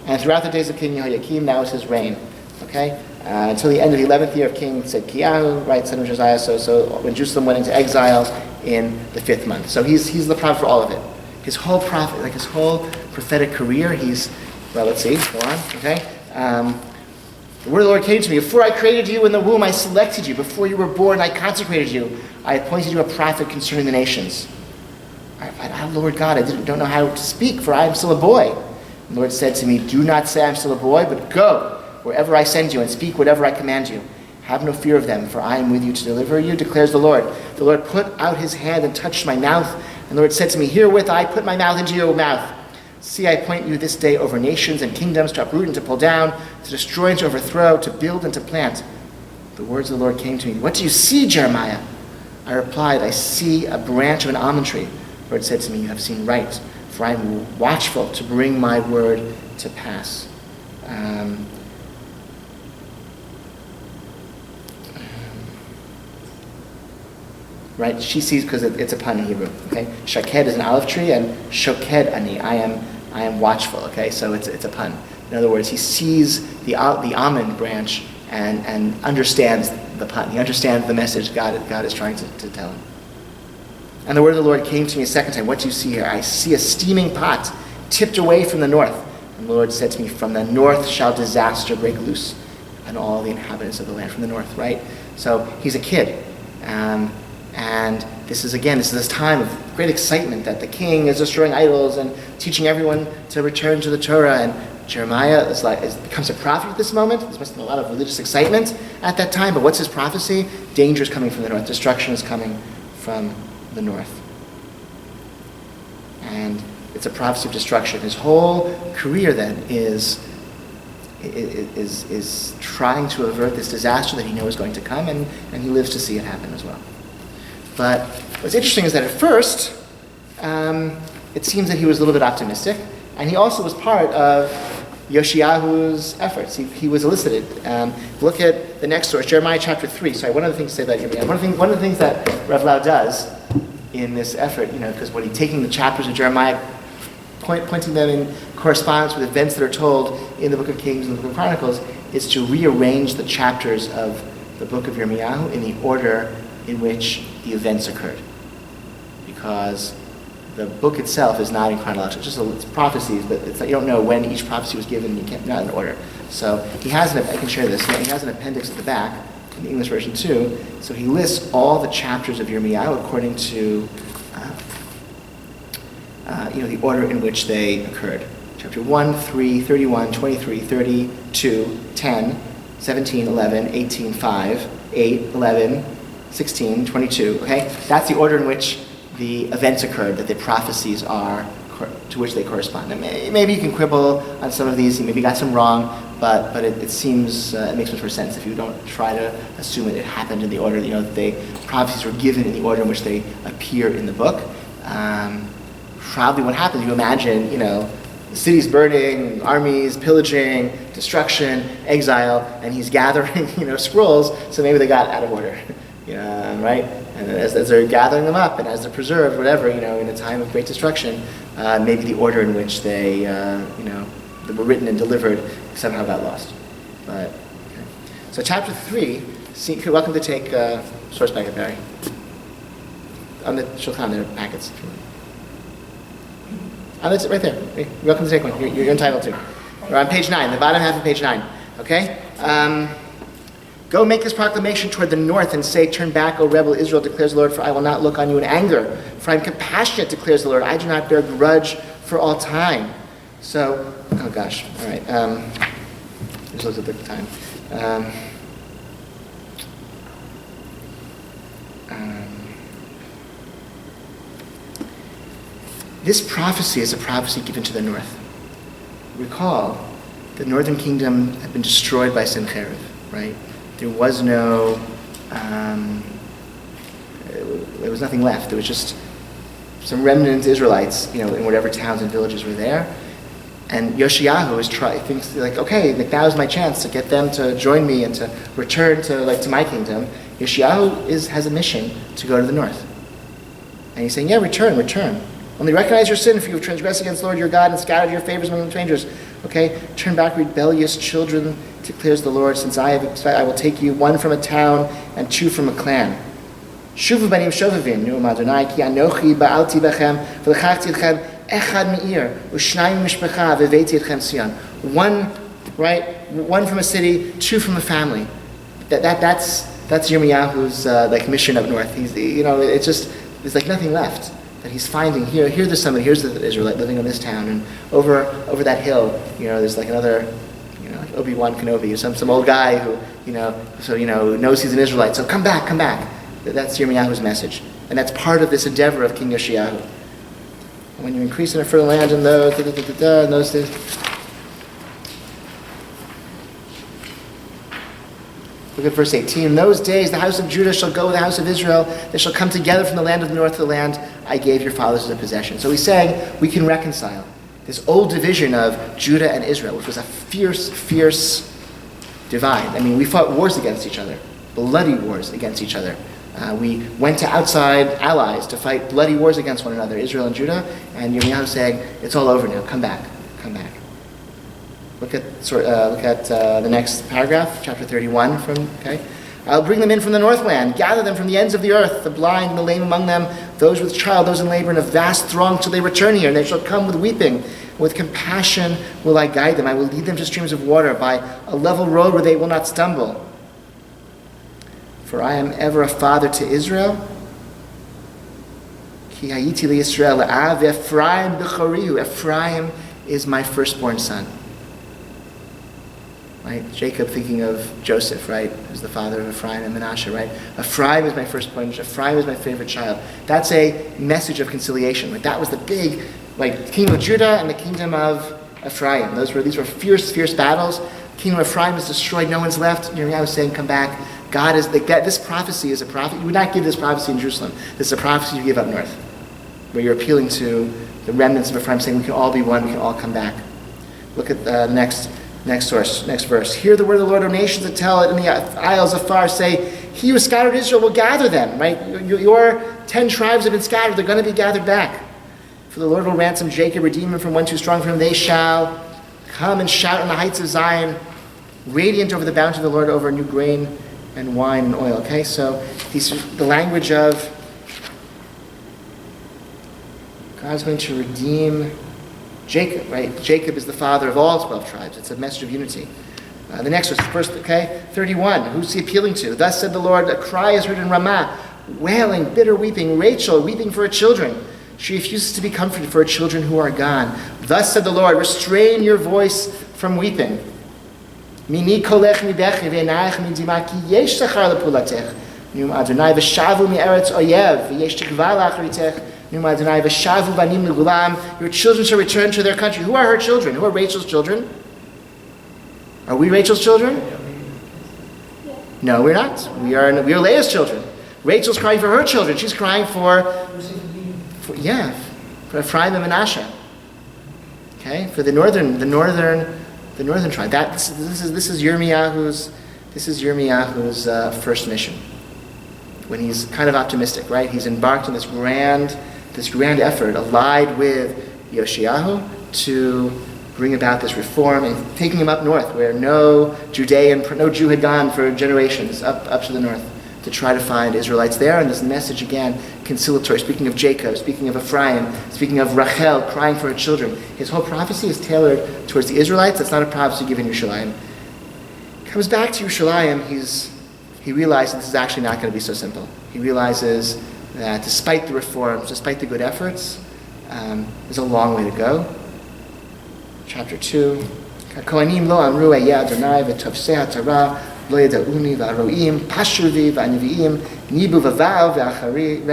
And throughout the days of King Yehoiakim, that was his reign. Okay? Until the end of the 11th year of King Tzedkiyahu, right, son of Josiah. So when Jerusalem went into exile in the 5th month. So he's the prophet for all of it. His whole prophet, like his whole prophetic career, let's see, go on, okay? The word of the Lord came to me. Before I created you in the womb, I selected you. Before you were born, I consecrated you. I appointed you a prophet concerning the nations. Lord God, I don't know how to speak, for I am still a boy. The Lord said to me, do not say I'm still a boy, but go wherever I send you and speak whatever I command you. Have no fear of them, for I am with you to deliver you, declares the Lord. The Lord put out his hand and touched my mouth. And the Lord said to me, herewith I put my mouth into your mouth. See, I appoint you this day over nations and kingdoms, to uproot and to pull down, to destroy and to overthrow, to build and to plant. The words of the Lord came to me. What do you see, Jeremiah? I replied, I see a branch of an almond tree. The Lord said to me, you have seen right, for I am watchful to bring my word to pass. Right, she sees, because it's a pun in Hebrew. Okay, shaked is an olive tree, and shoked ani. I am watchful. Okay, so it's a pun. In other words, he sees the almond branch and understands the pun. He understands the message God is trying to tell him. And the word of the Lord came to me a second time. What do you see here? I see a steaming pot tipped away from the north. And the Lord said to me, from the north shall disaster break loose on all the inhabitants of the land. From the north, right? So he's a kid. And this is this time of great excitement that the king is destroying idols and teaching everyone to return to the Torah. And Jeremiah becomes a prophet at this moment. There's must have been a lot of religious excitement at that time. But what's his prophecy? Danger is coming from the north. Destruction is coming from the north. And it's a prophecy of destruction. His whole career then is trying to avert this disaster that he knows is going to come, and he lives to see it happen as well. But what's interesting is that at first, it seems that he was a little bit optimistic, and he also was part of Yoshiyahu's efforts. He was elicited. Look at the next source, Jeremiah chapter 3. Sorry, one of the things to say about Jeremiah. One of the things that Rav Lau does in this effort, because when he's taking the chapters of Jeremiah, pointing them in correspondence with events that are told in the book of Kings and the book of Chronicles, is to rearrange the chapters of the book of Yirmiyahu in the order in which the events occurred. Because the book itself is not in chronological, it's prophecies, but it's like you don't know when each prophecy was given, not in order. So he has I can share this, he has an appendix at the back, in the English version too, so he lists all the chapters of Yirmiyahu according to the order in which they occurred. Chapter 1, 3, 31, 23, 32, 10, 17, 11, 18, 5, 8, 11, 16, 22, okay? That's the order in which the events occurred, that the prophecies are, to which they correspond. And maybe you can quibble on some of these, you maybe got some wrong, but it seems, it makes much more sense if you don't try to assume it happened in the order, that the prophecies were given in the order in which they appear in the book. Probably what happens, you imagine, the city's burning, armies, pillaging, destruction, exile, and he's gathering, scrolls, so maybe they got out of order. Right? And as they're gathering them up and as they're preserved, whatever, in a time of great destruction, maybe the order in which they, that were written and delivered somehow got lost. But, okay. So chapter 3, welcome to take source back at Barry. on the shulchan, there are packets. Oh, that's it right there. You're welcome to take one. You're entitled to. We're on page 9, the bottom half of page 9. Okay? Go make this proclamation toward the north and say, turn back, O rebel Israel, declares the Lord, for I will not look on you in anger. For I am compassionate, declares the Lord. I do not bear grudge for all time. So, oh gosh, all right. Just looked at the time. This prophecy is a prophecy given to the north. Recall, the northern kingdom had been destroyed by Sennacherib, right? There was no, there was nothing left. There was just some remnant Israelites, in whatever towns and villages were there. And Yoshiyahu thinks like, okay, now's my chance to get them to join me and to return to my kingdom. Yoshiyahu has a mission to go to the north. And he's saying, yeah, return. Only recognize your sin, for you have transgressed against the Lord your God and scattered your favors among the strangers. Okay? Turn back, rebellious children, declares the Lord, since I will take you, one from a town and two from a clan. Shuvu banim shovavin, nu'am Adonai, ki anochi ba'alti bechem, v'lechachti etchem echad me'ir, u'shnayim mishpacha, v'veiti etchem Sion. One, right? One from a city, two from a family. That's Yirmiyahu's mission up north. He's, there's like nothing left that he's finding here. Here's the Israelite living in this town, and over that hill, there's like another, like Obi-Wan Kenobi, or some old guy who, knows he's an Israelite. So come back. That's Yirmiyahu's message, and that's part of this endeavor of King Yoshiyahu. And when you increase in a fertile land in those days. Look at verse 18. In those days, the house of Judah shall go with the house of Israel. They shall come together from the land of the north to the land I gave your fathers as a possession. So he's saying we can reconcile this old division of Judah and Israel, which was a fierce divide. I mean, we fought wars against each other, bloody wars against each other. We went to outside allies to fight bloody wars against one another, Israel and Judah. And Yirmiyahu is saying, it's all over now. Come back. Look at the next paragraph, chapter 31. I'll bring them in from the northland, gather them from the ends of the earth, the blind and the lame among them, those with child, those in labor, in a vast throng till they return here. And they shall come with weeping. With compassion will I guide them. I will lead them to streams of water by a level road where they will not stumble. For I am ever a father to Israel. Ki hayiti liYisrael la'av Ephraim b'chorihu. Ephraim is my firstborn son. Right? Jacob thinking of Joseph, right? Who's the father of Ephraim and Manasseh, right? Ephraim is my firstborn. Ephraim is my favorite child. That's a message of conciliation. Like that was the big, the kingdom of Judah and the kingdom of Ephraim. These were fierce battles. The kingdom of Ephraim is destroyed. No one's left. Yirmiyahu was saying, come back. God is like that. This prophecy is a prophet. You would not give this prophecy in Jerusalem. This is a prophecy you give up north, where you're appealing to the remnants of Ephraim, saying we can all be one. We can all come back. Look at the next verse. Hear the word of the Lord, O nations, that tell it in the isles afar. Say, he who scattered Israel will gather them. Right? Your 10 tribes have been scattered. They're going to be gathered back. For the Lord will ransom Jacob, redeem him from one too strong for him. They shall come and shout on the heights of Zion, radiant over the bounty of the Lord, over new grain and wine and oil. Okay, so the language of God's going to redeem Jacob, right? Jacob is the father of all 12 tribes. It's a message of unity. The next verse, 31. Who's he appealing to? Thus said the Lord, a cry is heard in Ramah, wailing, bitter weeping, Rachel weeping for her children. She refuses to be comforted for her children who are gone. Thus said the Lord, restrain your voice from weeping. Mini kolech mibechi ve'enayach midima ki yesh zachar lepulatech. Num Adonai v'shavu mi'eretz oyev v'yesh tikva la'acharitech. Your children shall return to their country. Who are her children? Who are Rachel's children? Are we Rachel's children? No, we're not. We are Leah's children. Rachel's crying for her children. She's crying for Ephraim and Manasseh. Okay, for the northern tribe. This is Yirmiyahu's first mission. When he's kind of optimistic, right? He's embarked on this grand effort, allied with Yoshiyahu, to bring about this reform and taking him up north, where no Jew had gone for generations, up to the north, to try to find Israelites there. And this message, again, conciliatory, speaking of Jacob, speaking of Ephraim, speaking of Rachel crying for her children. His whole prophecy is tailored towards the Israelites. That's not a prophecy given Yerushalayim. Comes back to Yerushalayim, he realizes this is actually not going to be so simple. He realizes that despite the reforms, despite the good efforts, there's a long way to go. Chapter 2. Kohanim lo amru eya Adonai v'tovsei haTorah lo yada'uni v'aroim pashurvi v'aniviim nibu v'vav v'achari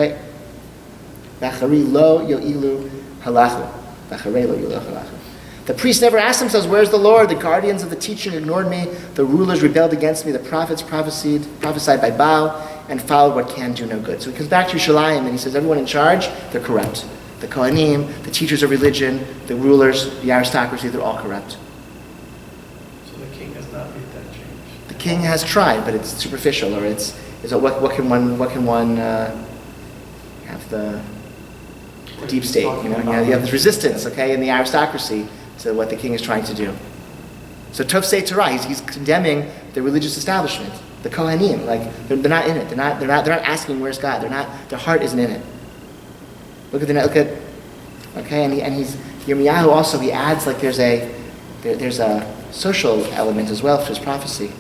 lo yo'ilu halachu. V'acharei lo yo'ilu halachu. The priests never asked themselves, where's the Lord? The guardians of the teaching ignored me. The rulers rebelled against me. The prophets prophesied by Baal and followed what can do no good. So he comes back to Yerushalayim and he says, everyone in charge, they're corrupt. The Kohanim, the teachers of religion, the rulers, the aristocracy, they're all corrupt. So the king has not made that change. The king has tried, but it's superficial, or it's what can one have the deep state, you have this resistance, okay, in the aristocracy to what the king is trying to do. So Tovsei Torah, he's condemning the religious establishment, the Kohanim, like they're not in it. They're not asking where's God. Their heart isn't in it. Look at okay, and he's Yirmiyahu also, he adds like there's a social element as well to his prophecy.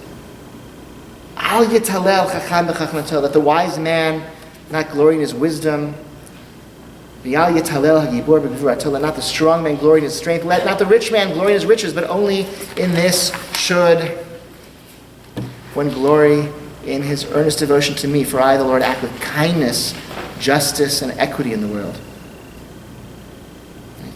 Al yitalel chacham b'chachmato, let the wise man not glory in his wisdom. V'al yitalel hagibor b'gvurato, let not the strong man glory in his strength. Let not the rich man glory in his riches, but only in this should one glory in his earnest devotion to me. For I, the Lord, act with kindness, justice, and equity in the world.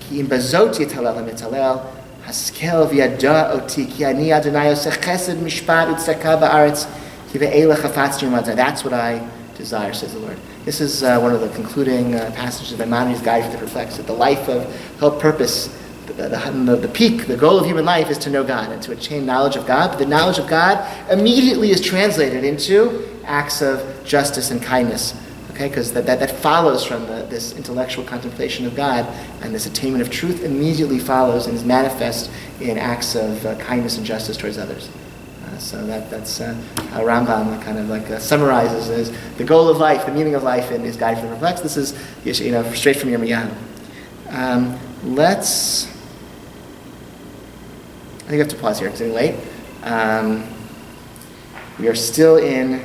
Ki im bazot yitalel hamitalel haskel v'yada oti ki ani Adonai osech chesed mishpat u'tzedakah ba'aretz ki ve'elech hafatzti u'matzah. That's what I desire, says the Lord. This is one of the concluding passages of Maimonides' Guide that reflects that the life of, the whole purpose, the peak, the goal of human life is to know God and to attain knowledge of God. But the knowledge of God immediately is translated into acts of justice and kindness. Okay, because that follows from this intellectual contemplation of God, and this attainment of truth immediately follows and is manifest in acts of kindness and justice towards others. So that's how Rambam kind of summarizes as the goal of life, the meaning of life in his Guide for the Perplexed. This is straight from Yirmiyahu. I think I have to pause here. It's getting late. We are still in.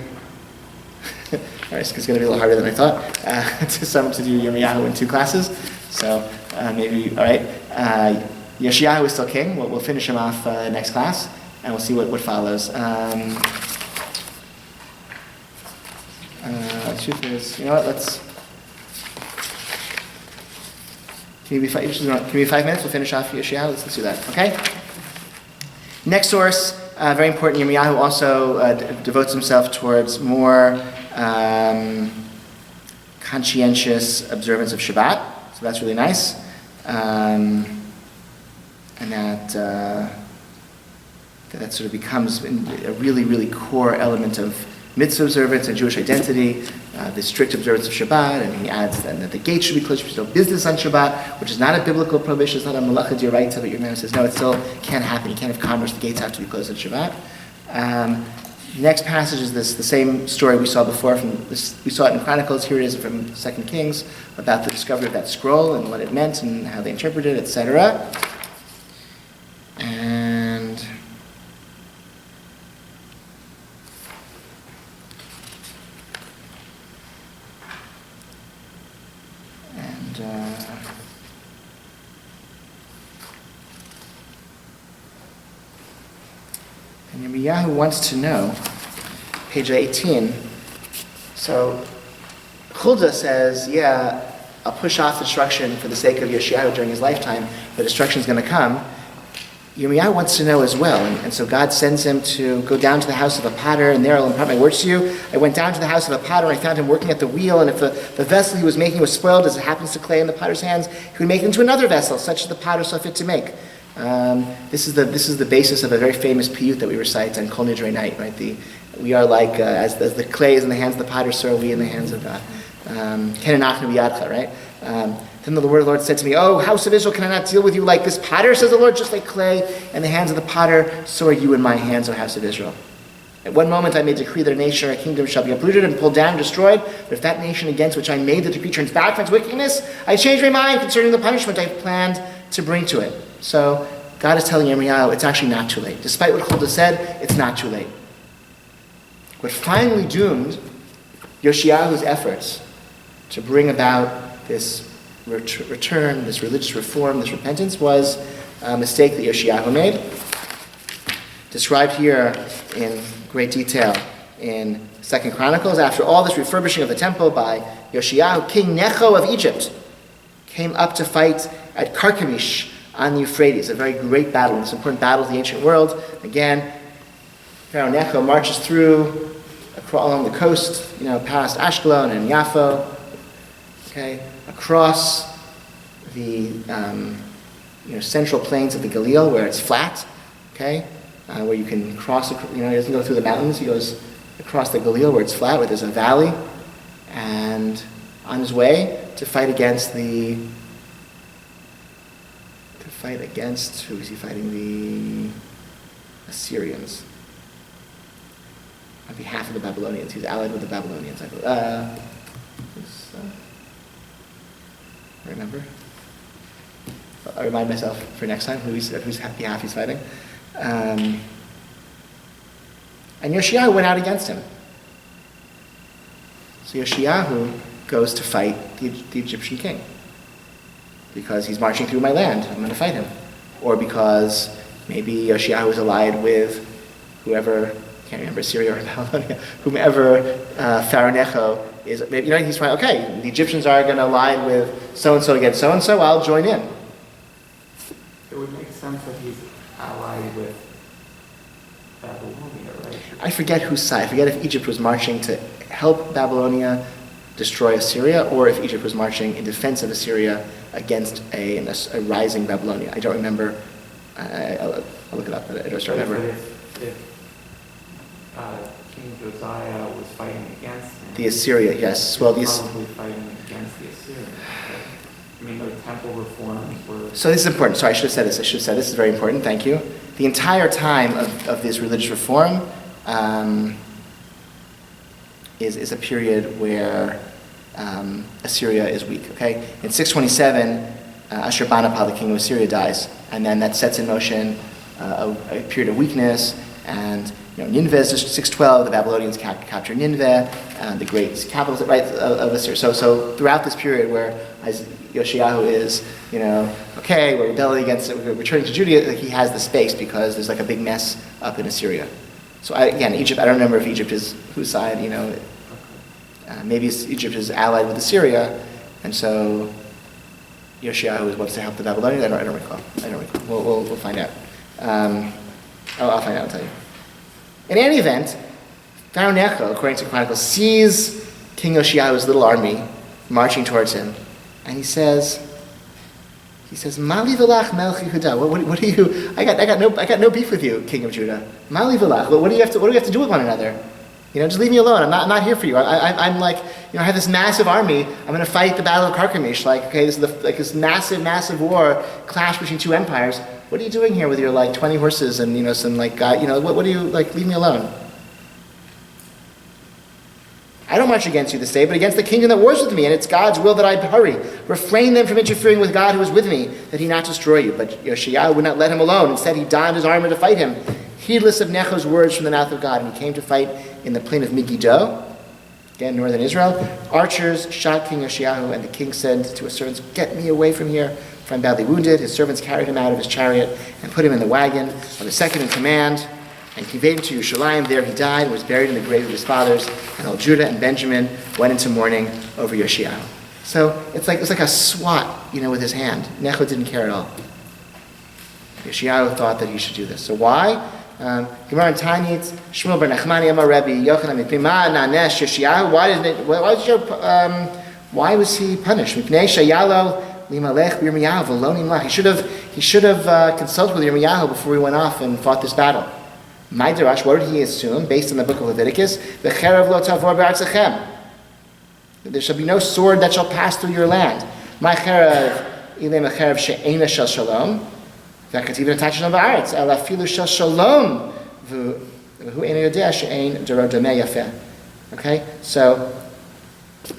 All right, it's going to be a little harder than I thought to do Yirmiyahu in 2 classes. So maybe, all right. Yeshayahu is still king. We'll finish him off next class, and we'll see what follows. The truth is, you know what? Can you be 5 minutes? We'll finish off Yeshayahu. Let's do that. Okay. Next source, very important. Yirmiyahu also devotes himself towards more conscientious observance of Shabbat, so that's really nice, and that sort of becomes a really, really core element of mitzvah observance and Jewish identity, the strict observance of Shabbat, and he adds then that the gates should be closed, there's no business on Shabbat, which is not a biblical prohibition, it's not a malacha d'oraita, but your man says, no, it still can't happen, you can't have commerce, the gates have to be closed on Shabbat. Next passage is the same story we saw before. We saw it in Chronicles. Here it is from 2 Kings about the discovery of that scroll and what it meant and how they interpreted it, etc. And Yirmiyahu wants to know, page 18. So Huldah says, yeah, I'll push off destruction for the sake of Yeshayahu during his lifetime, but destruction is going to come. Yirmiyahu wants to know as well, and so God sends him to go down to the house of a potter, and there I'll impart my words to you. I went down to the house of a potter, and I found him working at the wheel, and if the vessel he was making was spoiled, as it happens to clay in the potter's hands, he would make it into another vessel, such as the potter saw fit to make. This is the basis of a very famous piyut that we recite on Kol Nidrei Night, right? We are like, as the clay is in the hands of the potter, so are we in the hands of God. Kenanachnu b'yadcha, right? Then the word of the Lord said to me, "Oh, house of Israel, can I not deal with you like this potter, says the Lord, just like clay in the hands of the potter, so are you in my hands, O house of Israel." At one moment I may decree that a nation or a kingdom shall be uprooted and pulled down and destroyed, but if that nation against which I made the decree turns back from its wickedness, I change my mind concerning the punishment I have planned to bring to it. So God is telling Yirmiyahu, it's actually not too late. Despite what Huldah said, it's not too late. What finally doomed Yoshiyahu's efforts to bring about this return, this religious reform, this repentance, was a mistake that Yoshiyahu made, described here in great detail in 2 Chronicles. After all this refurbishing of the temple by Yoshiyahu, King Necho of Egypt came up to fight at Carchemish on the Euphrates, a very great battle, this important battle of the ancient world. Again, Pharaoh Necho marches through along the coast, past Ashkelon and Yaffo, across the central plains of the Galil, where it's flat, where you can cross. He doesn't go through the mountains. He goes across the Galil, where it's flat, where there's a valley, and on his way to fight against who is he fighting? The Assyrians. On behalf of the Babylonians. He's allied with the Babylonians, I believe. I remember. I'll remind myself for next time whose behalf he's fighting. And Yoshiyahu went out against him. So Yoshiyahu goes to fight the Egyptian king. Because he's marching through my land, I'm going to fight him. Or because maybe Yoshiyahu was allied with whoever, can't remember, Syria or Babylonia, whomever Pharaoh Necho is. Maybe, he's trying, okay, the Egyptians are going to ally with so-and-so against so-and-so, I'll join in. It would make sense that he's allied with Babylonia, right? I forget whose side. I forget if Egypt was marching to help Babylonia destroy Assyria, or if Egypt was marching in defense of Assyria against a rising Babylonia. I don't remember. I'll look it up, but I don't remember. If King Josiah was fighting against him, the Assyria, yes. Well, probably fighting against the Assyrians. Right? The temple reforms were. So this is important. Sorry, I should have said this. This is very important. Thank you. The entire time of this religious reform is a period where Assyria is weak. Okay, in 627, Ashurbanipal, the king of Assyria, dies, and then that sets in motion a period of weakness. And Nineveh is just 612. The Babylonians capture Nineveh, the great capital of Assyria. So throughout this period where Yoshiyahu is, okay, we're rebelling against it, we're returning to Judea, he has the space because there's like a big mess up in Assyria. So Egypt, I don't remember if Egypt is whose side, maybe Egypt is allied with Assyria, and so Yoshiyahu wants to help the Babylonians. I don't recall. We'll find out. I'll find out and tell you. In any event, Pharaoh Necho, according to Chronicles, sees King Yoshiyahu's little army marching towards him, and he says, "Mali v'lach melech Yehuda." What do you? I got no beef with you, King of Judah. Mali v'lach. What do we have to do with one another? Just leave me alone. I'm not here for you. I'm like, I have this massive army. I'm going to fight the Battle of Carchemish. This is this massive war, clash between two empires. What are you doing here with your 20 horses and some guy? What do you Leave me alone. I don't march against you this day, but against the kingdom that wars with me, and it's God's will that I hurry. Refrain them from interfering with God who is with me, that he not destroy you. But Yoshiyahu would not let him alone. Instead, he donned his armor to fight him, heedless of Necho's words from the mouth of God. And he came to fight in the plain of Megiddo, again, northern Israel. Archers shot King Yoshiyahu, and the king said to his servants, "Get me away from here, for I'm badly wounded." His servants carried him out of his chariot and put him in the wagon of the second in command, and conveyed him to Yerushalayim. There he died and was buried in the grave of his fathers. And all Judah and Benjamin went into mourning over Yoshiyahu. So it's like a swat, with his hand. Necho didn't care at all. Yoshiyahu thought that he should do this. So why? Gemara in Tanit, Shmuel bar Nachmani Amar Rabbi Yochanan Mipima Nanesh Yoshiyahu. Why was he punished? Mipnei Shayalo Limalech Yirmiyahu V'Lo Nimlach. He should have consulted with Yirmiyahu before he went off and fought this battle. Midrash, what did he assume based on the book of Leviticus? V'cherev lo tavor b'artzachem. There shall be no sword that shall pass through your land. My cherev ilem cherev she'ena shel shalom. V'akativ v'natach shalom ba'aretz ela filu shel shalom Okay, so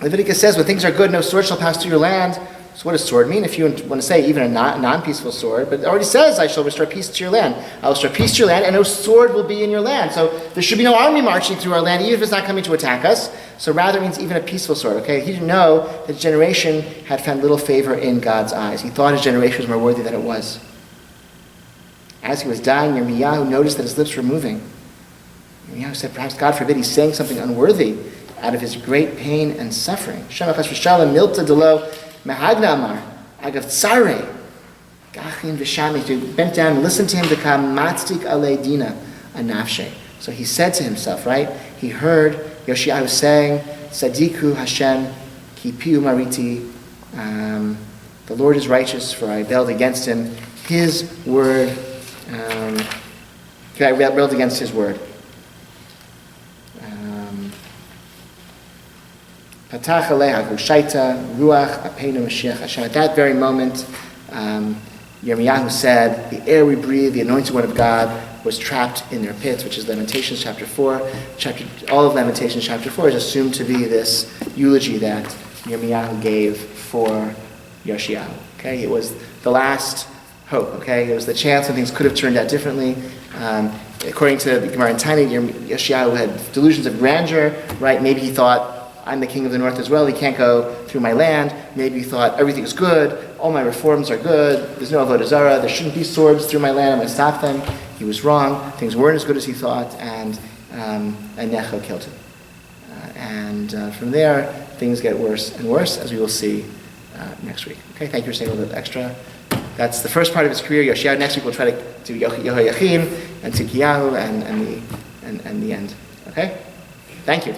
Leviticus says, when things are good, no sword shall pass through your land. So what does sword mean? If you want to say even a non-peaceful sword, but it already says, I shall restore peace to your land. I will restore peace to your land, and no sword will be in your land. So there should be no army marching through our land, even if it's not coming to attack us. So rather it means even a peaceful sword, okay? He didn't know that his generation had found little favor in God's eyes. He thought his generation was more worthy than it was. As he was dying, Yirmiyahu noticed that his lips were moving. Yirmiyahu said, perhaps, God forbid, he's saying something unworthy out of his great pain and suffering. Shemachas v'shalom milta delo mehagna amar agav tsare gachin v'shami. He bent down and listened to him to come matzdik alei dina anafshe. So he said to himself, right? He heard Yoshiyahu saying, Sadiku Hashem ki piu mariti. The Lord is righteous, for I rebelled against him. His word. I rebelled against his word. At that very moment, Yirmiyahu said, the air we breathe, the anointed one of God, was trapped in their pits, which is Lamentations chapter 4. All of Lamentations chapter 4 is assumed to be this eulogy that Yirmiyahu gave for Yoshiyahu. Okay, it was the last hope. Okay, it was the chance when things could have turned out differently. According to the Gemara in Tiny, Yoshiyahu had delusions of grandeur. Right? Maybe he thought, I'm the king of the north as well, he can't go through my land. Maybe he thought, everything's good, all my reforms are good, there's no avodah zarah, there shouldn't be swords through my land, I'm going to stop them. He was wrong, things weren't as good as he thought, and Necho killed him. From there, things get worse and worse, as we will see next week. Okay, thank you for staying a little bit extra. That's the first part of his career. Yoshiyahu, next week we'll try to do Yehoiachim and Tzidkiyahu and the end. Okay? Thank you.